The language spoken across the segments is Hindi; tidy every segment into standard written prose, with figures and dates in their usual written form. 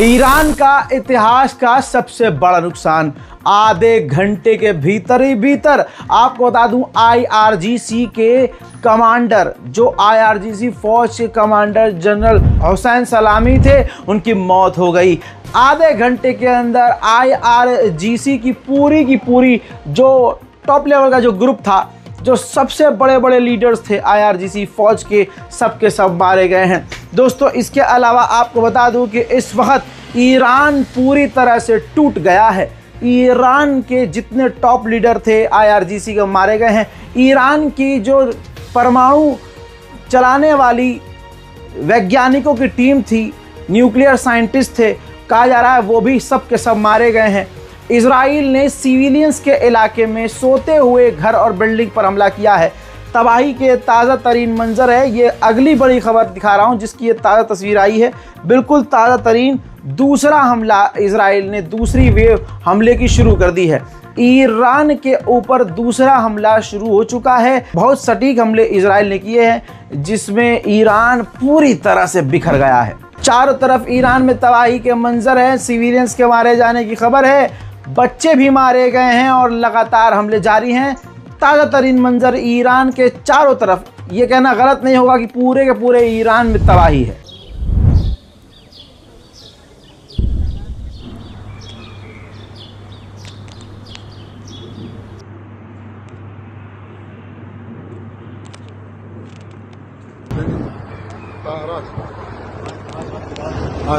ईरान का इतिहास का सबसे बड़ा नुकसान। आधे घंटे के भीतर ही भीतर आपको बता दूं, आईआरजीसी के कमांडर, जो आईआरजीसी फौज के कमांडर जनरल हुसैन सलामी थे, उनकी मौत हो गई। आधे घंटे के अंदर आईआरजीसी की पूरी जो टॉप लेवल का जो ग्रुप था, जो सबसे बड़े बड़े लीडर्स थे आईआरजीसी फौज के, सबके सब मारे गए हैं। दोस्तों, इसके अलावा आपको बता दूं कि इस वक्त ईरान पूरी तरह से टूट गया है। ईरान के जितने टॉप लीडर थे आईआरजीसी के मारे गए हैं। ईरान की जो परमाणु चलाने वाली वैज्ञानिकों की टीम थी, न्यूक्लियर साइंटिस्ट थे, कहा जा रहा है वो भी सब के सब मारे गए हैं। इजराइल ने सिविलियंस के इलाके में सोते हुए घर और बिल्डिंग पर हमला किया है। तबाही के ताज़ा तरीन मंजर है। ये अगली बड़ी खबर दिखा रहा हूँ जिसकी ये ताज़ा तस्वीर आई है, बिल्कुल ताज़ा तरीन। दूसरा हमला, इजराइल ने दूसरी वेव हमले की शुरू कर दी है। ईरान के ऊपर दूसरा हमला शुरू हो चुका है। बहुत सटीक हमले इजराइल ने किए हैं जिसमें ईरान पूरी तरह से बिखर गया है। चारों तरफ ईरान में तबाही के मंजर हैं। सिविलियंस के मारे जाने की खबर है, बच्चे भी मारे गए हैं और लगातार हमले जारी हैं। ताज़ा तरीन मंजर ईरान के चारों तरफ। ये कहना गलत नहीं होगा कि पूरे के पूरे ईरान में तबाही है।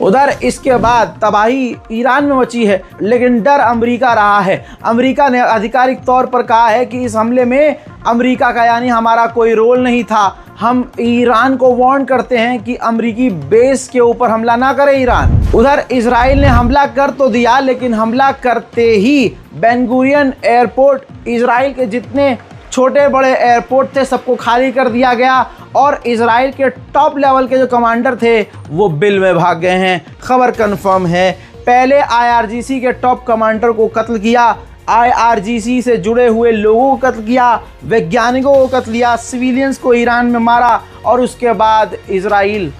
उधर इसके बाद तबाही ईरान में मची है, लेकिन डर अमेरिका रहा है। अमेरिका ने आधिकारिक तौर पर कहा है कि इस हमले में अमेरिका का यानी हमारा कोई रोल नहीं था। हम ईरान को वार्न करते हैं कि अमेरिकी बेस के ऊपर हमला ना करे ईरान। उधर इजराइल ने हमला कर तो दिया, लेकिन हमला करते ही बेन गुरियन एयरपोर्ट, इजराइल के जितने छोटे बड़े एयरपोर्ट थे सबको खाली कर दिया गया और इजराइल के टॉप लेवल के जो कमांडर थे वो बिल में भाग गए हैं। खबर कंफर्म है। पहले आईआरजीसी के टॉप कमांडर को कत्ल किया IRGC से जुड़े हुए लोगों को कत्ल किया, वैज्ञानिकों को कत्ल किया, सिविलियंस को ईरान में मारा और उसके बाद इजराइल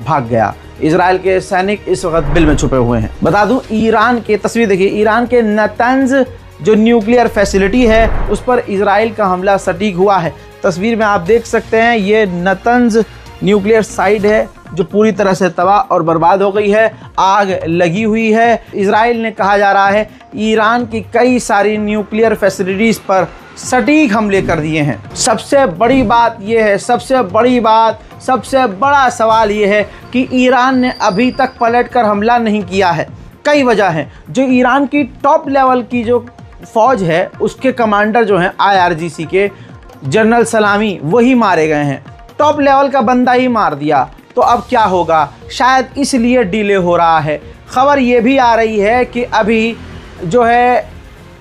भाग गया। इजराइल के सैनिक इस वक्त बिल में छुपे हुए हैं। बता दूं, ईरान की तस्वीर देखिए, ईरान के नतंज जो न्यूक्लियर फैसिलिटी है उस पर इजराइल का हमला सटीक हुआ है। तस्वीर में आप देख सकते हैं, ये नतंज न्यूक्लियर साइट है जो पूरी तरह से तबाह और बर्बाद हो गई है, आग लगी हुई है। इजराइल ने कहा जा रहा है ईरान की कई सारी न्यूक्लियर फैसिलिटीज़ पर सटीक हमले कर दिए हैं। सबसे बड़ी बात यह है, सबसे बड़ा सवाल ये है कि ईरान ने अभी तक पलटकर हमला नहीं किया है। कई वजह हैं। जो ईरान की टॉप लेवल की जो फौज है उसके कमांडर जो हैं IRGC के जनरल सलामी, वही मारे गए हैं। टॉप लेवल का बंदा ही मार दिया, तो अब क्या होगा? शायद इसलिए डिले हो रहा है। खबर ये भी आ रही है कि अभी जो है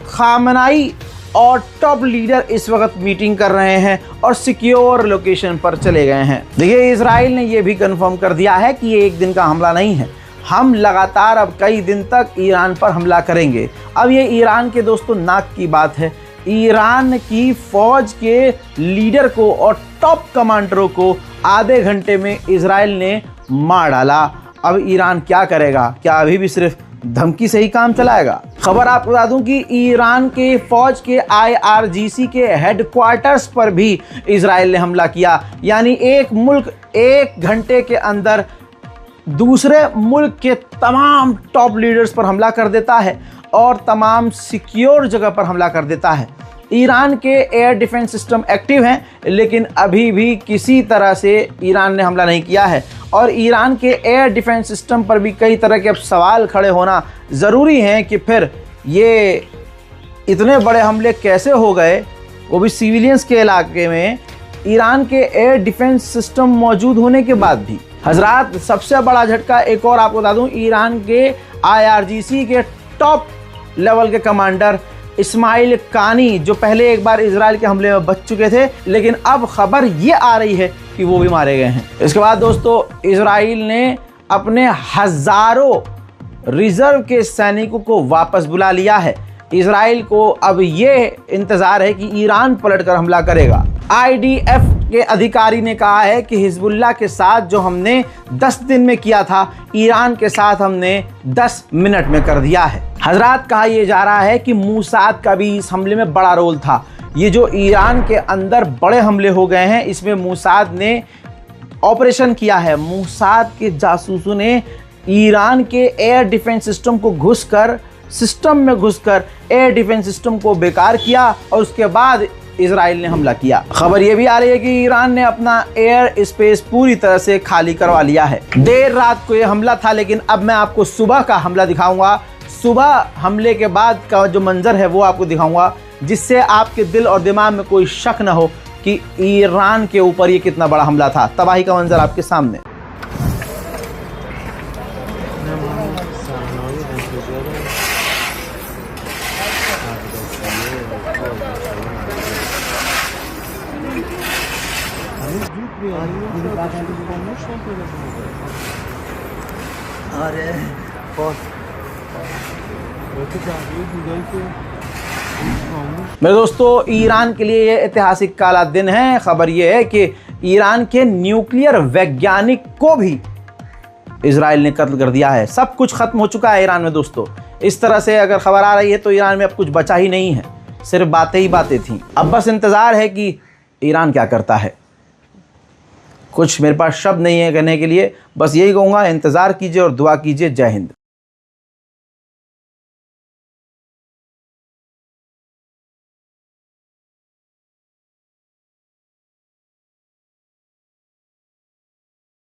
खामनाई और टॉप लीडर इस वक्त मीटिंग कर रहे हैं और सिक्योर लोकेशन पर चले गए हैं। देखिए, इजराइल ने यह भी कंफर्म कर दिया है कि ये एक दिन का हमला नहीं है, हम लगातार अब कई दिन तक ईरान पर हमला करेंगे। अब ये ईरान के दोस्तों नाक की बात है, ईरान की फौज के लीडर को और टॉप कमांडरों को आधे घंटे में इजराइल ने मार डाला। अब ईरान क्या करेगा? क्या अभी भी सिर्फ धमकी से ही काम चलाएगा? खबर आपको बता दूं कि ईरान के फौज के IRGC के हेडक्वार्टर्स पर भी इजराइल ने हमला किया। यानी एक मुल्क एक घंटे के अंदर दूसरे मुल्क के तमाम टॉप लीडर्स पर हमला कर देता है और तमाम सिक्योर जगह पर हमला कर देता है। ईरान के एयर डिफेंस सिस्टम एक्टिव हैं, लेकिन अभी भी किसी तरह से ईरान ने हमला नहीं किया है। और ईरान के एयर डिफेंस सिस्टम पर भी कई तरह के अब सवाल खड़े होना ज़रूरी हैं कि फिर ये इतने बड़े हमले कैसे हो गए, वो भी सिविलियंस के इलाके में, ईरान के एयर डिफेंस सिस्टम मौजूद होने के बाद भी। हजरात, सबसे बड़ा झटका एक और आपको बता दूं, ईरान के IRGC के टॉप लेवल के कमांडर इस्माइल कानी, जो पहले एक बार इजराइल के हमले में बच चुके थे, लेकिन अब खबर ये आ रही है कि वो भी मारे गए हैं। इसके बाद दोस्तों, इजराइल ने अपने हजारों रिजर्व के सैनिकों को वापस बुला लिया है। इजराइल को अब ये इंतज़ार है कि ईरान पलटकर हमला करेगा। IDF के अधिकारी ने कहा है कि हिजबुल्लाह के साथ जो हमने 10 दिन में किया था, ईरान के साथ हमने 10 मिनट में कर दिया है। हजरात, कहा यह जा रहा है कि मूसाद का भी इस हमले में बड़ा रोल था। ये जो ईरान के अंदर बड़े हमले हो गए हैं, इसमें मूसाद ने ऑपरेशन किया है। मूसाद के जासूसों ने ईरान के एयर डिफेंस सिस्टम को घुसकर एयर डिफेंस सिस्टम को बेकार किया और उसके बाद इजराइल ने हमला किया। खबर यह भी आ रही है कि ईरान ने अपना एयर स्पेस पूरी तरह से खाली करवा लिया है। देर रात को यह हमला था, लेकिन अब मैं आपको सुबह का हमला दिखाऊंगा। सुबह हमले के बाद का जो मंजर है वो आपको दिखाऊंगा, जिससे आपके दिल और दिमाग में कोई शक न हो कि ईरान के ऊपर ये कितना बड़ा हमला था। तबाही का मंजर आपके सामने। मेरे दोस्तों, ईरान के लिए ये ऐतिहासिक काला दिन है। खबर ये है कि ईरान के न्यूक्लियर वैज्ञानिक को भी इजराइल ने कत्ल कर दिया है। सब कुछ खत्म हो चुका है ईरान में दोस्तों। इस तरह से अगर खबर आ रही है तो ईरान में अब कुछ बचा ही नहीं है, सिर्फ बातें ही बातें थीं। अब बस इंतज़ार है कि ईरान क्या करता है। कुछ मेरे पास शब्द नहीं है कहने के लिए, बस यही कहूँगा, इंतज़ार कीजिए और दुआ कीजिए। जय हिंद।